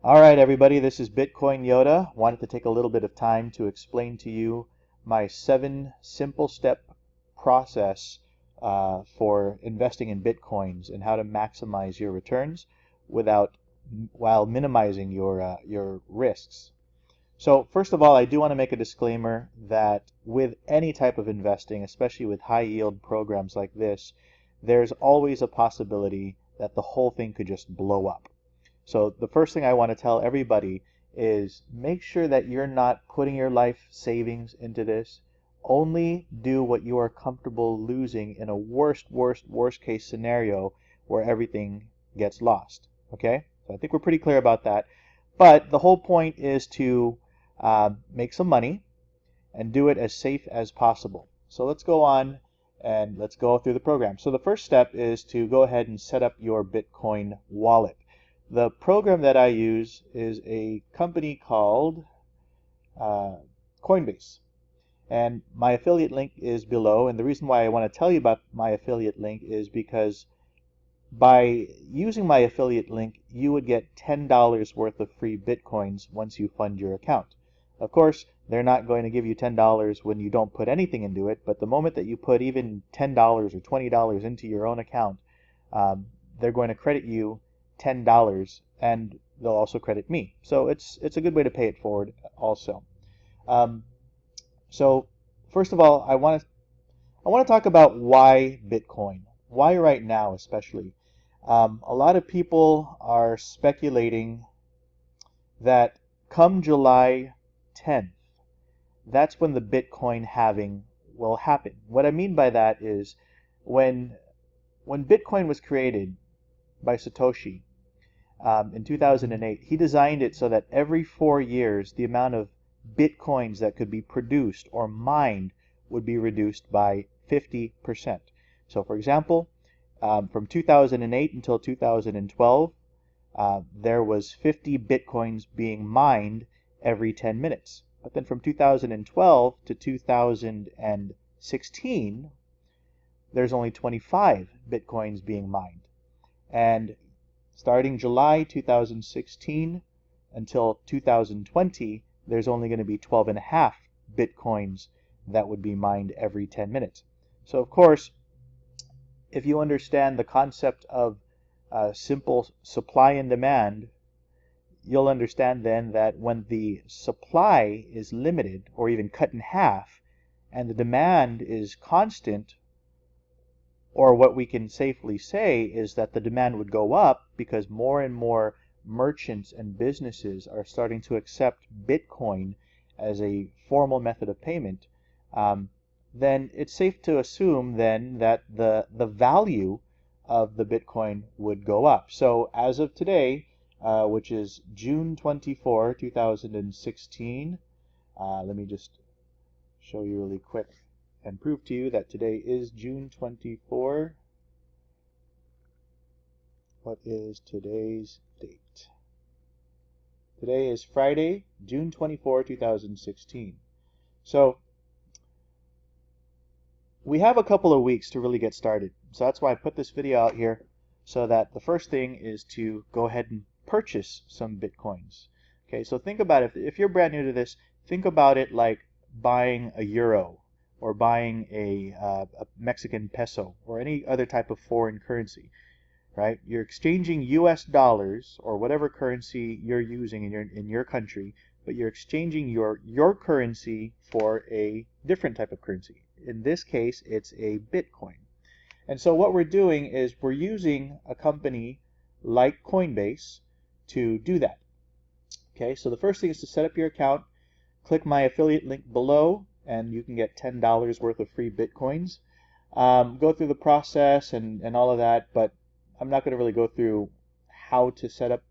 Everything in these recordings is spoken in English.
All right, everybody, this is Bitcoin Yoda. Wanted to take a little bit of time to explain to you my 7 simple step process for investing in Bitcoins and how to maximize your returns while minimizing your risks. So first of all, I do want to make a disclaimer that with any type of investing, especially with high yield programs like this, there's always a possibility that the whole thing could just blow up. So the first thing I want to tell everybody is make sure that you're not putting your life savings into this. Only do what you are comfortable losing in a worst case scenario where everything gets lost. Okay? So I think we're pretty clear about that. But the whole point is to make some money and do it as safe as possible. So let's go on and let's go through the program. So the first step is to go ahead and set up your Bitcoin wallet. The program that I use is a company called Coinbase. And my affiliate link is below. And the reason why I want to tell you about my affiliate link is because by using my affiliate link, you would get $10 worth of free Bitcoins once you fund your account. Of course, they're not going to give you $10 when you don't put anything into it, but the moment that you put even $10 or $20 into your own account, they're going to credit you $10 and they'll also credit me. So it's a good way to pay it forward also. So first of all, I want to talk about why Bitcoin. Why right now especially? A lot of people are speculating that come July 10th, that's when the Bitcoin halving will happen. What I mean by that is when Bitcoin was created by Satoshi in 2008, he designed it so that every 4 years the amount of Bitcoins that could be produced or mined would be reduced by 50%. So for example, from 2008 until 2012, there was 50 Bitcoins being mined every 10 minutes. But then from 2012 to 2016, there's only 25 Bitcoins being mined. And starting July 2016 until 2020, there's only going to be 12.5 Bitcoins that would be mined every 10 minutes. So of course, if you understand the concept of simple supply and demand, you'll understand then that when the supply is limited or even cut in half and the demand is constant, or what we can safely say is that the demand would go up because more and more merchants and businesses are starting to accept Bitcoin as a formal method of payment, then it's safe to assume then that the value of the Bitcoin would go up. So as of today, which is June 24, 2016, let me just show you really quick and prove to you that today is June 24. What is today's date? Today is Friday, June 24, 2016. So we have a couple of weeks to really get started. So that's why I put this video out here, so that the first thing is to go ahead and purchase some Bitcoins. Okay, so think about it. If you're brand new to this, think about it like buying a euro or buying a Mexican peso or any other type of foreign currency, right? You're exchanging US dollars or whatever currency you're using in your country, but you're exchanging your currency for a different type of currency. In this case, it's a Bitcoin. And so what we're doing is we're using a company like Coinbase to do that. Okay, so the first thing is to set up your account, click my affiliate link below, and you can get $10 worth of free Bitcoins. Go through the process and all of that, but I'm not going to really go through how to set up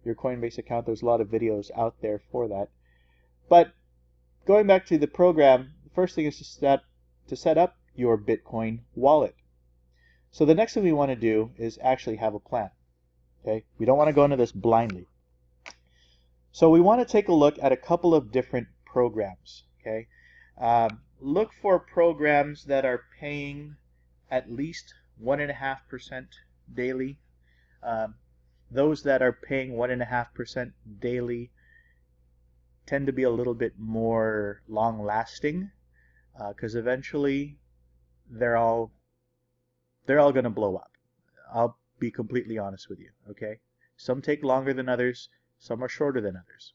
your Coinbase account. There's a lot of videos out there for that. But going back to the program, the first thing is to set up your Bitcoin wallet. So the next thing we want to do is actually have a plan. Okay, we don't want to go into this blindly. So we want to take a look at a couple of different programs. Okay, look for programs that are paying at least 1.5% daily. those that are paying 1.5% daily tend to be a little bit more long-lasting, because eventually they're all going to blow up. I'll be completely honest with you, okay? Some take longer than others, some are shorter than others.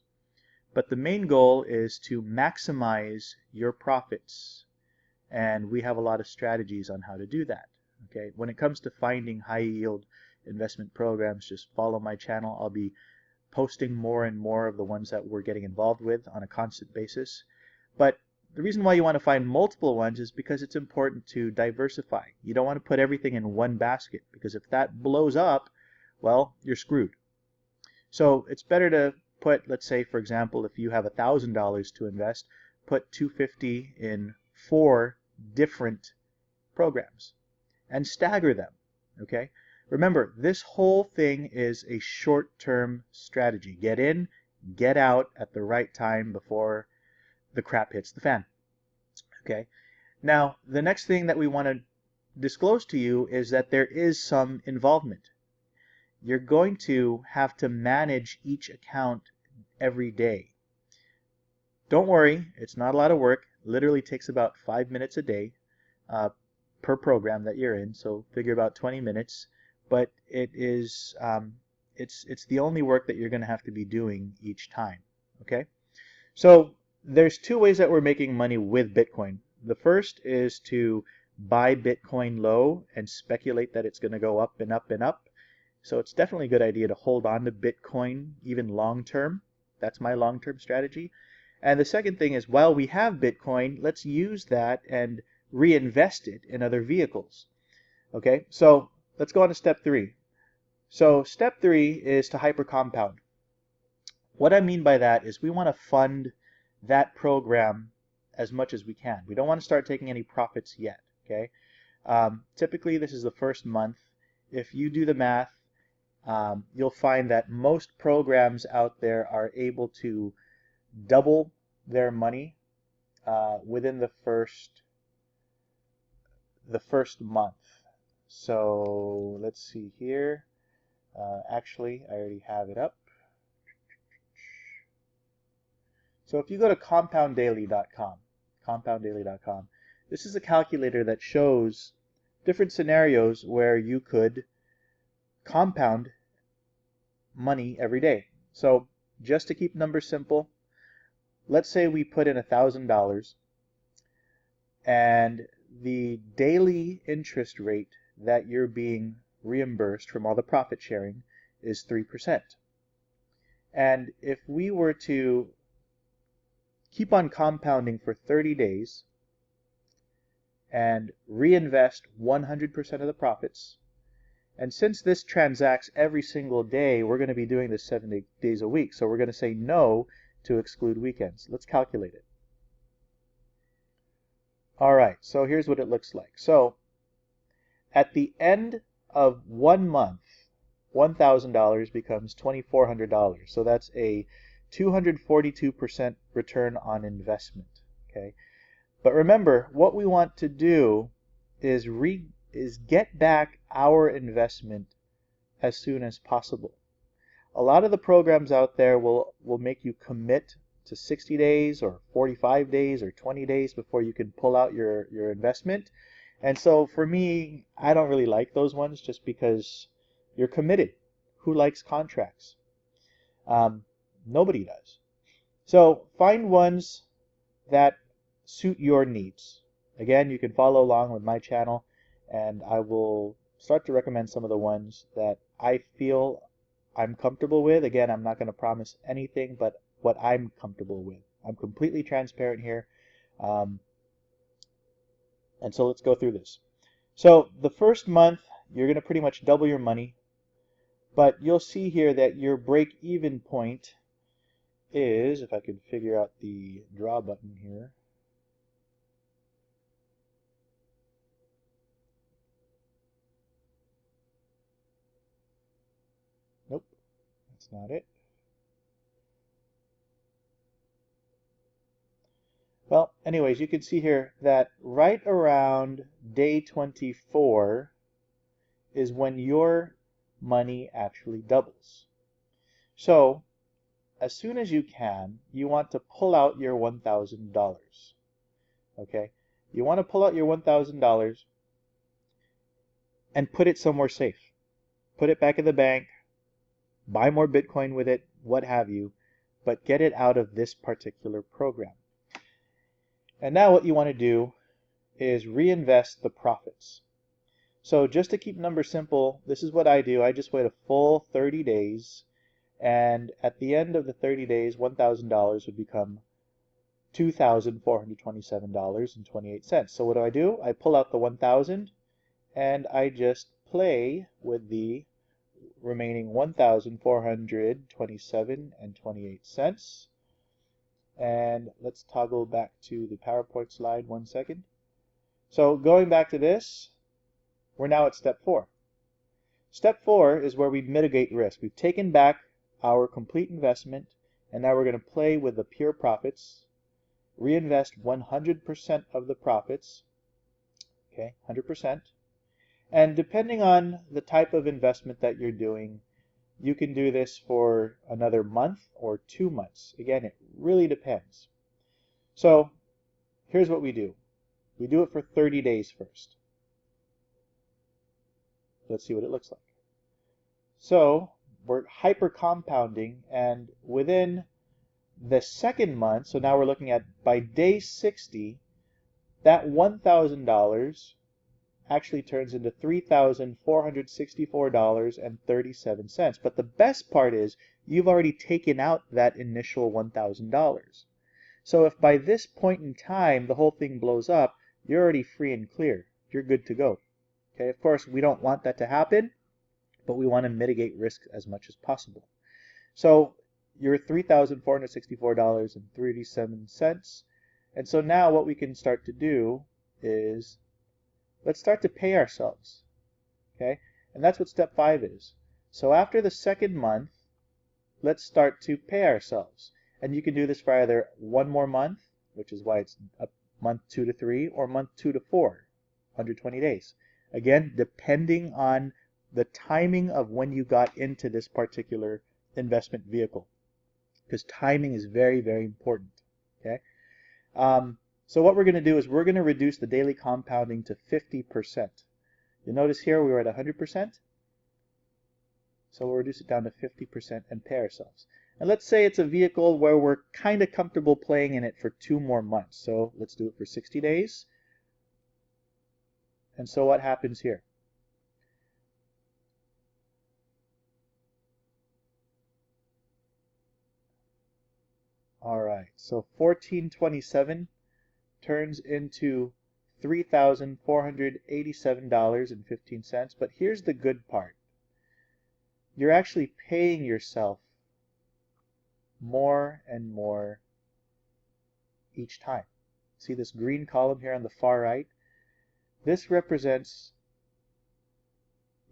But the main goal is to maximize your profits, and we have a lot of strategies on how to do that, okay? When it comes to finding high-yield investment programs, just follow my channel. I'll be posting more and more of the ones that we're getting involved with on a constant basis. But the reason why you want to find multiple ones is because it's important to diversify. You don't want to put everything in one basket, because if that blows up, well, you're screwed. So it's better to put, let's say, for example, if you have $1,000 to invest, put $250 in 4 different programs and stagger them, okay? Remember, this whole thing is a short-term strategy. Get in, get out at the right time before the crap hits the fan. Okay. Now, the next thing that we want to disclose to you is that there is some involvement. You're going to have to manage each account every day. Don't worry, it's not a lot of work. Literally takes about 5 minutes a day per program that you're in. So figure about 20 minutes. But it is it's the only work that you're going to have to be doing each time. Okay. So there's 2 ways that we're making money with Bitcoin. The first is to buy Bitcoin low and speculate that it's going to go up and up and up. So it's definitely a good idea to hold on to Bitcoin even long term. That's my long-term strategy. And the second thing is, while we have Bitcoin, let's use that and reinvest it in other vehicles. Okay, so let's go on to step 3. So step 3 is to hyper-compound. What I mean by that is we want to fund that program as much as we can. We don't want to start taking any profits yet, okay? Typically, this is the first month. If you do the math, you'll find that most programs out there are able to double their money within the first month. So let's see here. Actually, I already have it up. So if you go to compounddaily.com, this is a calculator that shows different scenarios where you could compound money every day. So just to keep numbers simple, let's say we put in $1,000 and the daily interest rate that you're being reimbursed from all the profit sharing is 3%. And if we were to keep on compounding for 30 days and reinvest 100% of the profits, and since this transacts every single day, we're going to be doing this 7 days a week, so we're going to say no to exclude weekends. Let's calculate it. Alright, so here's what it looks like. So at the end of 1 month, $1,000 becomes $2,400. So that's a 242% return on investment. Okay, but remember, what we want to do is get back our investment as soon as possible. A lot of the programs out there will make you commit to 60 days or 45 days or 20 days before you can pull out your investment. And so for me, I don't really like those ones just because you're committed. Who likes contracts? Nobody does. So find ones that suit your needs. Again, you can follow along with my channel, and I will start to recommend some of the ones that I feel I'm comfortable with. Again, I'm not going to promise anything, but what I'm comfortable with. I'm completely transparent here. And so let's go through this. So the first month, you're going to pretty much double your money. But you'll see here that your break-even point is, if I could figure out the draw button here. Nope, that's not it. Well, anyways, you can see here that right around day 24 is when your money actually doubles. So as soon as you can, you want to pull out your $1,000. Okay? You want to pull out your $1,000 and put it somewhere safe. Put it back in the bank, buy more Bitcoin with it, what have you, but get it out of this particular program. And now what you want to do is reinvest the profits. So just to keep numbers simple, this is what I do. I just wait a full 30 days, and at the end of the 30 days, $1,000 would become $2,427.28. So what do? I pull out the 1,000 and I just play with the remaining 1,427.28 cents. And let's toggle back to the PowerPoint slide 1 second. So going back to this, we're now at step 4. Step 4 is where we mitigate risk. We've taken back our complete investment, and now we're going to play with the pure profits, reinvest 100% of the profits, okay, 100%. And depending on the type of investment that you're doing, you can do this for another month or 2 months. Again, it really depends. So here's what we do. We do it for 30 days first. Let's see what it looks like. So we're hyper compounding, and within the second month, so now we're looking at by day 60, that $1,000 actually turns into $3,464.37. But the best part is you've already taken out that initial $1,000. So if by this point in time the whole thing blows up, you're already free and clear. You're good to go. Okay, of course, we don't want that to happen, but we want to mitigate risk as much as possible. So you're $3,464.37. And so now what we can start to do is let's start to pay ourselves. Okay? And that's what step 5 is. So after the second month, let's start to pay ourselves. And you can do this for either one more month, which is why it's a month 2 to 3, or month 2 to 4, 120 days. Again, depending on the timing of when you got into this particular investment vehicle, because timing is very, very important. Okay. So what we're going to do is we're going to reduce the daily compounding to 50%. You'll notice here we were at 100%. So we'll reduce it down to 50% and pay ourselves. And let's say it's a vehicle where we're kind of comfortable playing in it for 2 more months. So let's do it for 60 days. And so what happens here? All right, so 1427 turns into $3,487.15. But here's the good part. You're actually paying yourself more and more each time. See this green column here on the far right? This represents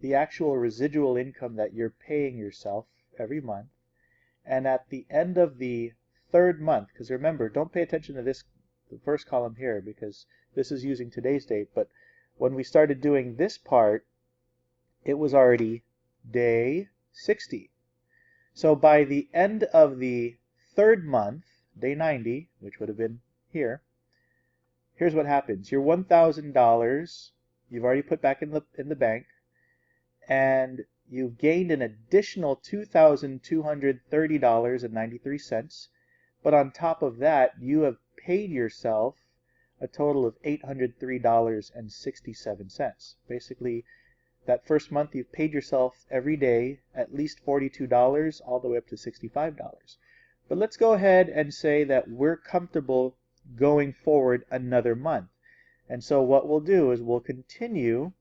the actual residual income that you're paying yourself every month. And at the end of the third month, because remember, don't pay attention to this, the first column here, because this is using today's date, but when we started doing this part, it was already day 60. So by the end of the third month, day 90, which would have been here, here's what happens. Your $1,000 you've already put back in the bank, and you've gained an additional $2,230.93. But on top of that, you have paid yourself a total of $803.67. Basically, that first month you've paid yourself every day at least $42, all the way up to $65. But let's go ahead and say that we're comfortable going forward another month. And so what we'll do is we'll continue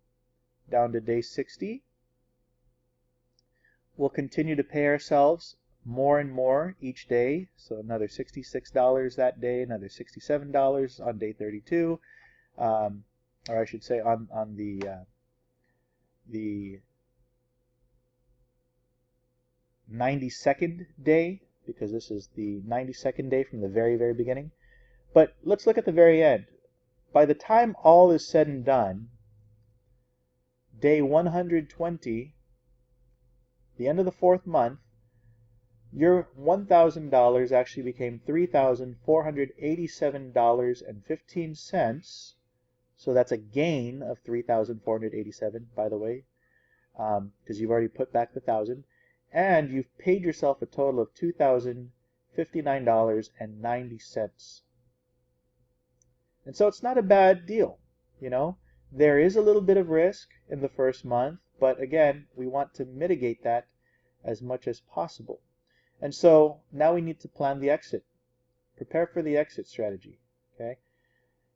down to day 60. We'll continue to pay ourselves more and more each day. So another $66 that day, another $67 on day 32, or I should say on the 92nd day, because this is the 92nd day from the very, very beginning. But let's look at the very end. By the time all is said and done, day 120, the end of the fourth month, your $1,000 actually became $3,487.15. So that's a gain of $3,487, by the way, because you've already put back the 1,000, and you've paid yourself a total of $2,059.90. And so it's not a bad deal, you know. There is a little bit of risk in the first month, but again, we want to mitigate that as much as possible. And so now we need to plan the exit. Prepare for the exit strategy, okay?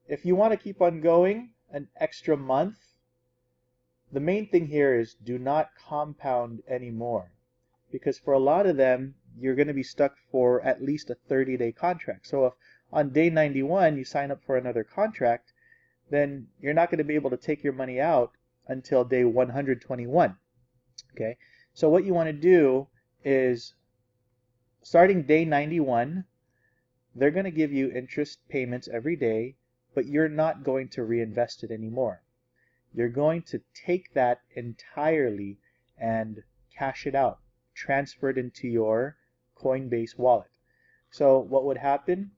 If you want to keep on going an extra month, the main thing here is do not compound anymore. Because for a lot of them, you're going to be stuck for at least a 30-day contract. So if on day 91 you sign up for another contract, then you're not going to be able to take your money out until day 121. Okay? So what you want to do is, starting day 91, they're going to give you interest payments every day, but you're not going to reinvest it anymore. You're going to take that entirely and cash it out, transfer it into your Coinbase wallet. So what would happen?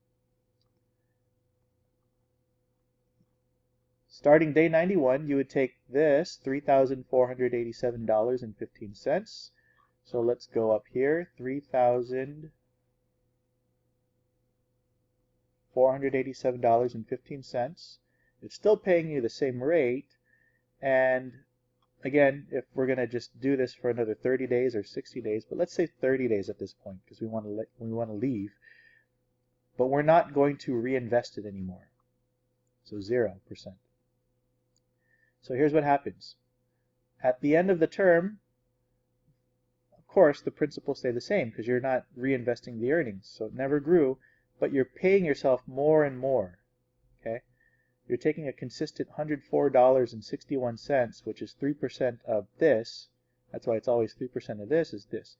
Starting day 91, you would take this $3,487.15. So let's go up here, $3,487.15. It's still paying you the same rate. And again, if we're going to just do this for another 30 days or 60 days, but let's say 30 days at this point because we want to leave. But we're not going to reinvest it anymore. So 0%. So here's what happens. At the end of the term, of course, the principal stay the same because you're not reinvesting the earnings. So it never grew, but you're paying yourself more and more. Okay? You're taking a consistent $104.61, which is 3% of this. That's why it's always 3% of this is this.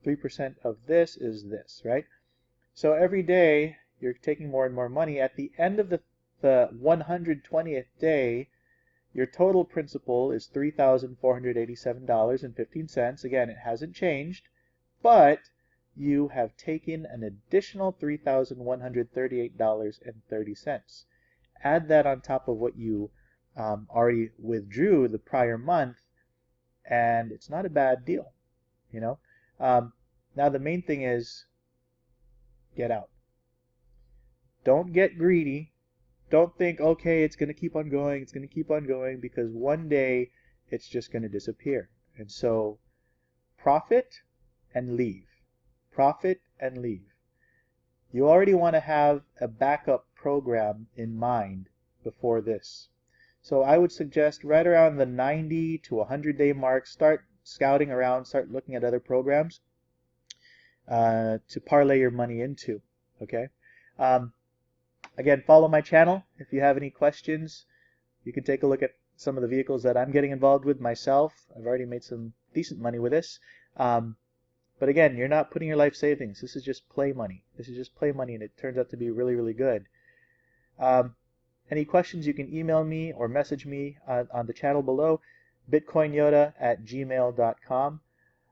3% of this is this, right? So every day you're taking more and more money. At the end of the 120th day, your total principal is $3,487.15. Again, it hasn't changed, but you have taken an additional $3,138.30. Add that on top of what you already withdrew the prior month, and it's not a bad deal, you know. Now the main thing is get out. Don't get greedy. Don't think, okay, it's going to keep on going, it's going to keep on going, because one day it's just going to disappear. And so profit and leave. Profit and leave. You already want to have a backup program in mind before this. So I would suggest right around the 90 to 100-day mark, start scouting around, start looking at other programs to parlay your money into. Okay? Again, follow my channel. If you have any questions, you can take a look at some of the vehicles that I'm getting involved with myself. I've already made some decent money with this. But again, you're not putting your life savings. This is just play money. This is just play money, and it turns out to be really, really good. Any questions, you can email me or message me on the channel below, bitcoinyoda@gmail.com.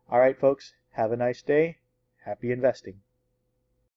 All right, folks, have a nice day. Happy investing.